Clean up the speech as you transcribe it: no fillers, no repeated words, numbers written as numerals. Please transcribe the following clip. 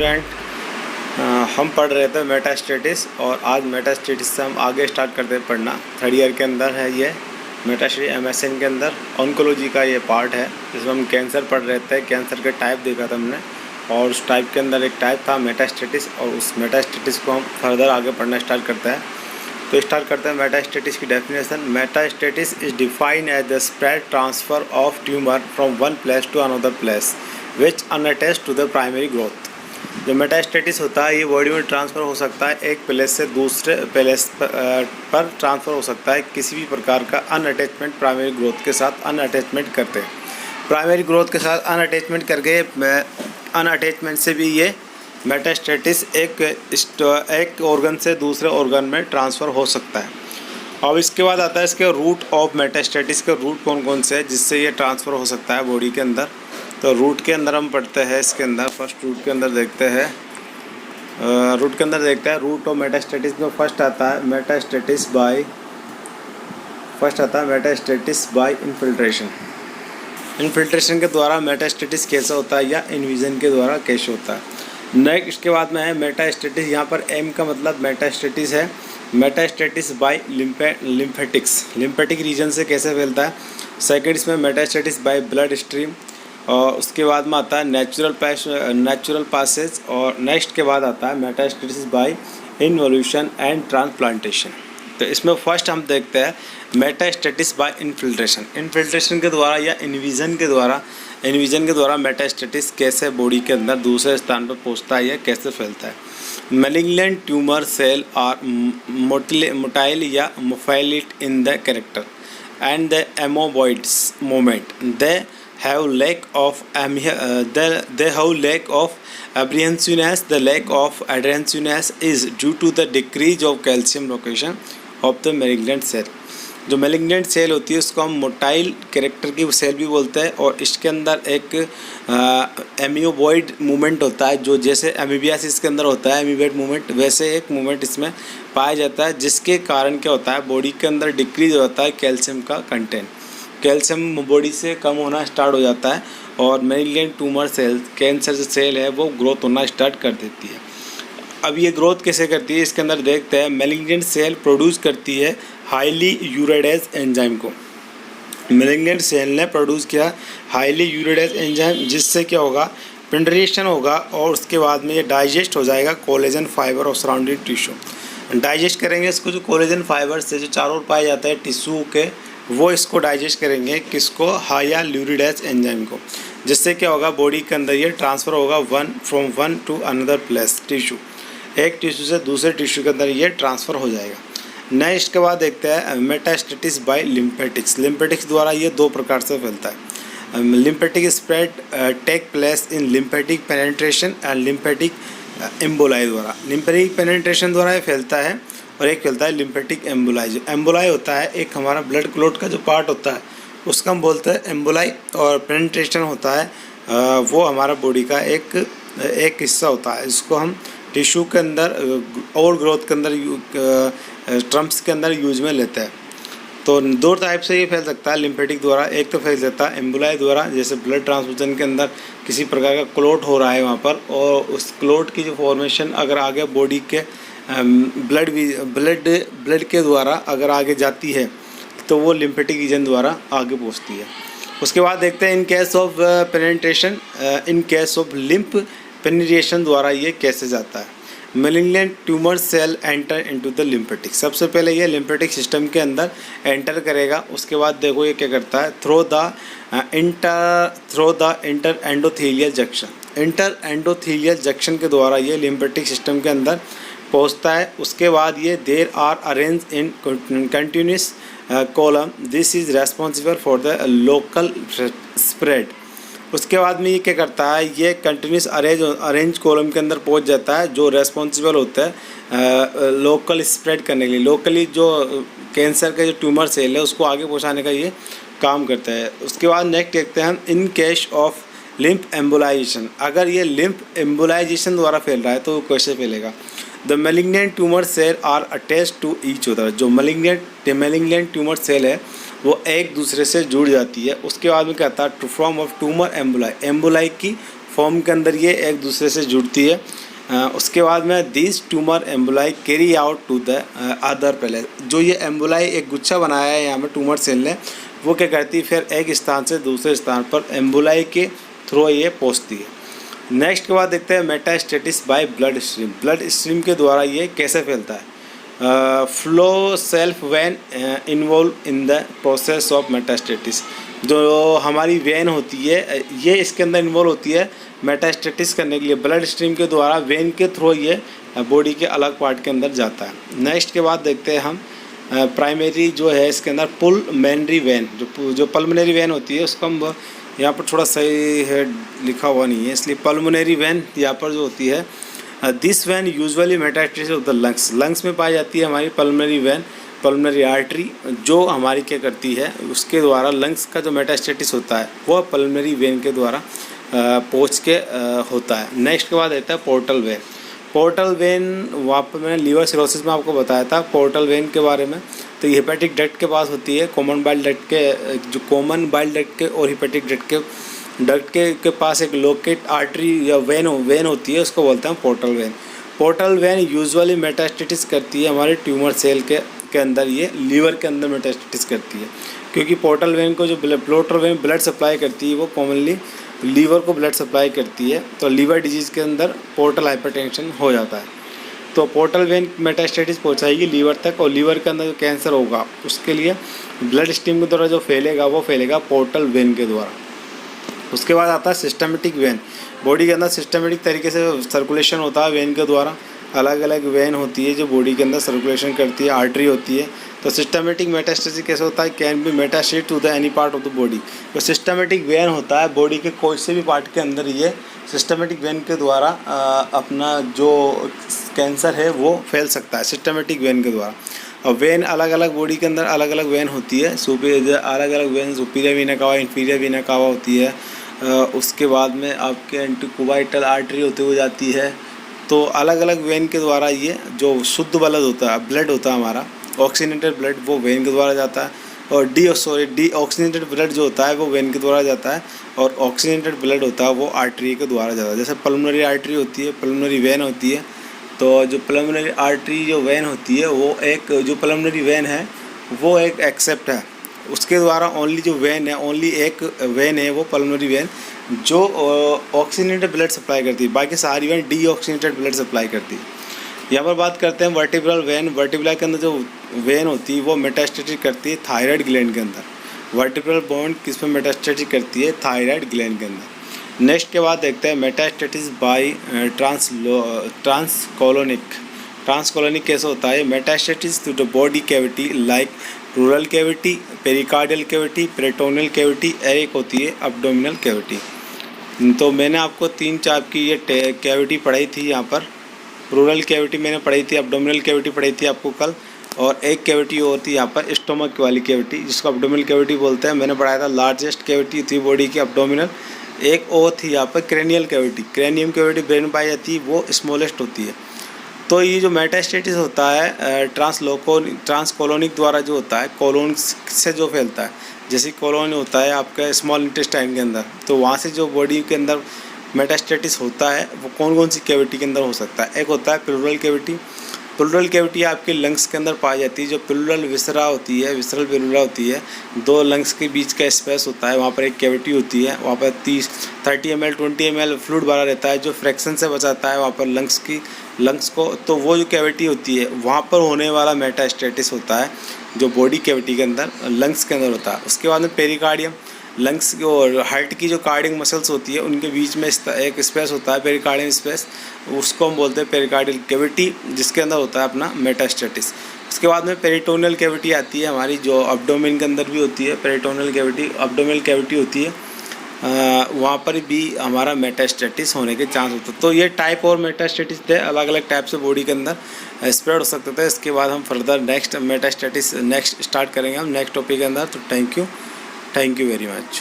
Student, हम पढ़ रहे थे मेटास्टेटिस और आज मेटास्टेटिस से हम आगे स्टार्ट करते हैं पढ़ना। थर्ड ईयर के अंदर है ये मेटास्टेटिस MSN के अंदर ऑन्कोलॉजी का ये पार्ट है जिसमें हम कैंसर पढ़ रहे थे। कैंसर के टाइप देखा था हमने और उस टाइप के अंदर एक टाइप था मेटास्टेटिस और उस मेटास्टेटिस को हम फर्दर आगे पढ़ना स्टार्ट करते हैं। तो स्टार्ट करते हैं मेटास्टेटिस की definition. Metastasis is defined as the spread transfer of tumour from one place to another place which unattached to the primary growth. जो मेटास्टेटिस होता है ये बॉडी में ट्रांसफ़र हो सकता है, एक प्लेस से दूसरे प्लेस पर ट्रांसफ़र हो सकता है किसी भी प्रकार का अनअटैचमेंट प्राइमरी ग्रोथ के साथ अनअटैचमेंट करते हैं। प्राइमरी ग्रोथ के साथ अनअटैचमेंट करके अनअटैचमेंट से भी ये मेटास्टेटिस एक ऑर्गन से दूसरे ऑर्गन में ट्रांसफ़र हो सकता है। अब इसके बाद आता है इसके रूट ऑफ मेटास्टेटिस के रूट कौन कौन से हैं जिससे ये ट्रांसफ़र हो सकता है बॉडी के अंदर। तो रूट के अंदर हम पढ़ते हैं इसके अंदर फर्स्ट रूट के अंदर देखते हैं रूट ऑफ मेटास्टेटिस में फर्स्ट आता है मेटास्टेटिस बाय इन्फिल्ट्रेशन। इन्फिल्ट्रेशन के द्वारा मेटास्टेटिस कैसा होता है या इन्विजन के द्वारा कैसे होता है। नेक्स्ट इसके बाद में है मेटास्टेटिस। यहाँ पर एम का मतलब मेटास्टेटिस है। मेटास्टेटिस बाय लिम्फेटिक रीजन से कैसे फैलता है। सेकेंड इसमें मेटास्टेटिस बाय ब्लड स्ट्रीम और उसके बाद में आता है नेचुरल पासेज और नेक्स्ट के बाद आता है metastasis by involution and transplantation. तो इसमें फर्स्ट हम देखते हैं मेटास्टेटिस बाय इन्फिल्ट्रेशन के द्वारा या इन्विजन के द्वारा मेटास्टेटिस कैसे बॉडी के अंदर दूसरे स्थान पर पहुंचता है या कैसे फैलता है। Malignant tumour cell are motile या मोफाइलिट in the character and the amoeboids moment they have lack of apprehensiveness. The lack of adherency is due to the decrease of calcium location of the malignant cell. जो malignant cell होती है उसको हम motile character की cell भी बोलते हैं और इसके अंदर एक एमियोबॉइड मूवमेंट होता है जो जैसे एमीबियासिस के अंदर होता है एमीबॉइड मूवमेंट, वैसे एक मूवमेंट इसमें पाया जाता है जिसके कारण क्या होता है बॉडी के अंदर डिक्रीज होता है कैल्शियम का कंटेंट। कैल्शियम बॉडी से कम होना स्टार्ट हो जाता है और मेलिग्नेंट ट्यूमर सेल कैंसर जो सेल है वो ग्रोथ होना स्टार्ट कर देती है। अब ये ग्रोथ कैसे करती है इसके अंदर देखते हैं। मेलिग्नेंट सेल प्रोड्यूस करती है हाईली यूरेडेज एंजाइम को। मेलिग्नेंट सेल ने प्रोड्यूस किया हाईली यूरेडेज एंजाइम जिससे क्या होगा पेनिट्रेशन होगा और उसके बाद में ये डाइजेस्ट हो जाएगा कोलेजन फाइबर और सराउंडिंग टिश्यू। डाइजेस्ट करेंगे इसको, जो कोलेजन फाइबर से जो चारों ओर पाए जाते हैं टिश्यू के वो इसको डाइजेस्ट करेंगे किसको, हाया ल्यूरिडेज एंजाइम को, जिससे क्या होगा बॉडी के अंदर ये ट्रांसफ़र होगा from one two another place tissue, एक टिश्यू से दूसरे टिश्यू के अंदर ये ट्रांसफ़र हो जाएगा। नेक्स्ट के बाद देखते हैं मेटास्टेटिस बाय लिम्फेटिक्स द्वारा ये दो प्रकार से फैलता है। Lymphatic spread take place in lymphatic penetration and lymphatic emboli द्वारा। लिम्फेटिक पेनिट्रेशन द्वारा ये फैलता है और एक फैलता है लिम्फेटिक एम्बोलाई। जो एम्बोलाई होता है एक हमारा ब्लड क्लॉट का जो पार्ट होता है उसका हम बोलते हैं एम्बोलाई और पेनिट्रेशन होता है वो हमारा बॉडी का एक हिस्सा होता है। इसको हम टिश्यू के अंदर और ग्रोथ के अंदर ट्रम्प्स के अंदर यूज में लेते हैं। तो दो टाइप से ये फैल सकता है लिम्फेटिक द्वारा। एक तो फैल सकता है एम्बोलाई द्वारा, जैसे ब्लड ट्रांसफ्यूजन के अंदर किसी प्रकार का क्लॉट हो रहा है वहाँ पर और उस क्लॉट की जो फॉर्मेशन अगर आगे बॉडी के ब्लड के द्वारा अगर आगे जाती है तो वो लिम्फेटिक रीजन द्वारा आगे पहुंचती है। उसके बाद देखते हैं in case of penetration, in case of lymph penetration द्वारा ये कैसे जाता है। Malignant tumour cell enter into the lymphatic. सबसे पहले ये लिम्फेटिक सिस्टम के अंदर एंटर करेगा। उसके बाद देखो ये क्या करता है, through the inter endothelial junction के द्वारा ये लिम्फेटिक सिस्टम के अंदर पहुंचता है। उसके बाद ये there are arrange in continuous column, this is responsible for the local spread. उसके बाद में ये क्या करता है, ये कंटिन्यूस अरेंज कॉलम के अंदर पहुंच जाता है जो रेस्पॉन्सिबल होता है लोकल स्प्रेड करने के लिए। लोकली जो कैंसर के जो ट्यूमर सेल है उसको आगे पहुंचाने का ये काम करता है। उसके बाद नेक्स्ट देखते हैं हम इन केस ऑफ लिम्फ एम्बोलाइजेशन। अगर ये लिम्फ एम्बोलाइजेशन द्वारा फैल रहा है तो कैसे फैलेगा। The malignant tumour cell are attach to each other. जो मेलिग्नेंट ट्यूमर सेल है वो एक दूसरे से जुड़ जाती है। उसके बाद में कहता है to form of tumour emboli की फॉर्म के अंदर ये एक दूसरे से जुड़ती है। उसके बाद में this tumour emboli carry out to the other palace. जो ये एम्बुलाई एक गुच्छा बनाया है यहाँ पे ट्यूमर सेल ने, वो क्या करती है फिर एक स्थान से दूसरे स्थान पर एम्बुलाई के थ्रू ये पहुँचती है। नेक्स्ट के बाद देखते हैं metastasis by blood stream. Blood stream के द्वारा ये कैसे फैलता है। Flow self vein involve in the process of metastasis. जो हमारी वेन होती है ये इसके अंदर इन्वॉल्व होती है मेटास्टेटिस करने के लिए। ब्लड स्ट्रीम के द्वारा वेन के थ्रू ये बॉडी के अलग पार्ट के अंदर जाता है। नेक्स्ट के बाद देखते हैं हम प्राइमरी जो है इसके अंदर पुलमोनरी वेन। जो पल्मोनरी वेन होती है उसको हम यहाँ पर थोड़ा सही है लिखा हुआ नहीं है, इसलिए पल्मोनरी वेन यहाँ पर जो होती है this vein usually metastasis of the lungs में पाई जाती है हमारी पल्मोनरी वैन। पल्मोनरी आर्टरी जो हमारी क्या करती है उसके द्वारा लंग्स का जो मेटास्टेटिस होता है वह पल्मोनरी वेन के द्वारा पहुँच के होता है। नेक्स्ट के बाद आता है पोर्टल वेन। पोर्टल वेन वहाँ पर मैंने लीवर सिरोसिस में आपको बताया था पोर्टल वेन के बारे में। तो ये हेपेटिक डक्ट के पास होती है, कॉमन बाइल डक्ट के जो कॉमन बाइल डक्ट के और हेपेटिक डक्ट के पास एक लोकेट आर्टरी या वेन होती है, उसको बोलते हैं portal vein. Portal vein usually metastasis करती है हमारे ट्यूमर सेल के अंदर, ये लीवर के अंदर मेटास्टेटिस करती है। क्योंकि पोर्टल वेन को जो पोर्टल वेन ब्लड सप्लाई करती है वो कॉमनली लीवर को ब्लड सप्लाई करती है। तो लीवर डिजीज़ के अंदर पोर्टल हाइपरटेंशन हो जाता है, तो पोर्टल वेन मेटास्टेटिस पहुंचाएगी लीवर तक, और लीवर के अंदर जो कैंसर होगा उसके लिए ब्लड स्ट्रीम के द्वारा जो फैलेगा वो फैलेगा पोर्टल वेन के द्वारा। उसके बाद आता है सिस्टमेटिक वेन। बॉडी के अंदर सिस्टमेटिक तरीके से सर्कुलेशन होता है वेन के द्वारा। अलग अलग वेन होती है जो बॉडी के अंदर सर्कुलेशन करती है, आर्टरी होती है। तो सिस्टमेटिक मेटास्टेसिस कैसे होता है, can be metastate to the any part of the body. तो सिस्टमेटिक वेन होता है बॉडी के कोई से भी पार्ट के अंदर, ये सिस्टमेटिक वेन के द्वारा अपना जो कैंसर है वो फैल सकता है सिस्टमेटिक वेन के द्वारा। और वेन अलग अलग बॉडी के अंदर अलग अलग वेन होती है। अलग अलग वेन सुपीरियर वीना कावा, इंफीरियर वीना कावा होती है। उसके बाद में आपके एंटीक्युबाइटल आर्टरी होते हुए जाती है। तो अलग अलग वेन के द्वारा ये जो शुद्ध ब्लड होता है हमारा ऑक्सीजनेटेड ब्लड वो वेन के द्वारा जाता है, और डी ऑक्सीजनेटेड ब्लड जो होता है वो वेन के द्वारा जाता है, और ऑक्सीजनेटेड ब्लड होता है वो आर्टरी के द्वारा जाता है। जैसे पल्मोनरी आर्टरी होती है, पल्मोनरी वेन होती है। तो जो पल्मोनरी आर्टरी जो वेन होती है वो एक जो पल्मोनरी वेन है वो एक एक्सेप्ट है, उसके द्वारा ओनली जो वेन है, ओनली एक वेन है वो पल्मोनरी वेन जो ऑक्सीजनेटेड ब्लड सप्लाई करती है। बाकी सारी when D oxygenated blood supply करती है। यहाँ पर बात करते हैं वर्टिब्रल वेन। वर्टिब्रा के अंदर जो वेन होती है वो मेटास्टेटिस करती है थायराइड ग्लैंड के अंदर। वर्टिब्रल बोन किस में मेटास्टेटिस करती है, थायराइड ग्लैंड के अंदर। नेक्स्ट के बाद देखते हैं मेटास्टेटिस बाय ट्रांसकोलोनिक कैसे होता है। Metastasis to the body cavity like pleural cavity, pericardial cavity, peritoneal cavity, एक होती है एब्डोमिनल कैविटी। तो मैंने आपको 3-4 की ये कैविटी पढ़ाई थी। यहाँ पर प्लूरल कैविटी मैंने पढ़ाई थी, एब्डोमिनल कैविटी पढ़ाई थी आपको कल, और एक कैविटी और थी यहाँ पर स्टोमक वाली कैविटी जिसको एब्डोमिनल कैविटी बोलते हैं। मैंने पढ़ाया था लार्जेस्ट कैविटी थी बॉडी की एब्डोमिनल। एक और थी यहाँ पर cranial cavity. Cranium cavity brain में पाई जाती है, वो स्मॉलेस्ट होती है। तो ये जो मेटास्टेटिस होता है ट्रांसकोलोनिक द्वारा जो होता है, कोलोन से जो फैलता है, जैसे कोलोन होता है आपका स्मॉल इंटेस्टाइन के अंदर, तो वहाँ से जो बॉडी के अंदर मेटास्टेटिस होता है वो कौन कौन सी कैविटी के अंदर हो सकता है। एक होता है प्लूरल कैविटी। प्लूरल कैविटी आपके लंग्स के अंदर पाई जाती है। जो प्लूरल विसरा होती है, विसरल प्लूरा होती है, 2 लंग्स के बीच का स्पेस होता है, वहाँ पर एक कैविटी होती है। वहाँ पर 30 ml 20 ml फ्लूइड भरा रहता है जो फ्रैक्शन से बचाता है वहाँ पर लंग्स को। तो वो जो कैविटी होती है वहाँ पर होने वाला मेटास्टेटिस होता है जो बॉडी कैविटी के अंदर लंग्स के अंदर होता है। उसके बाद में पेरिकार्डियम, लंग्स और हार्ट की जो कार्डियक मसल्स होती है उनके बीच में एक स्पेस होता है पेरिकार्डियम स्पेस, उसको हम बोलते हैं पेरिकार्डियल कैविटी, जिसके अंदर होता है अपना मेटास्टेटिस। उसके बाद में पेरिटोनियल कैविटी आती है हमारी, जो एब्डोमेन के अंदर भी होती है। पेरिटोनियल कैविटी एब्डोमिनल कैविटी होती है, वहाँ पर भी हमारा मेटास्टेटिस होने के चांस होते हैं। तो ये टाइप और मेटास्टेटिस थे, अलग अलग टाइप से बॉडी के अंदर स्प्रेड हो सकते थे। इसके बाद हम फर्दर नेक्स्ट मेटास्टेटिस स्टार्ट करेंगे हम नेक्स्ट टॉपिक के अंदर। तो थैंक यू वेरी मच।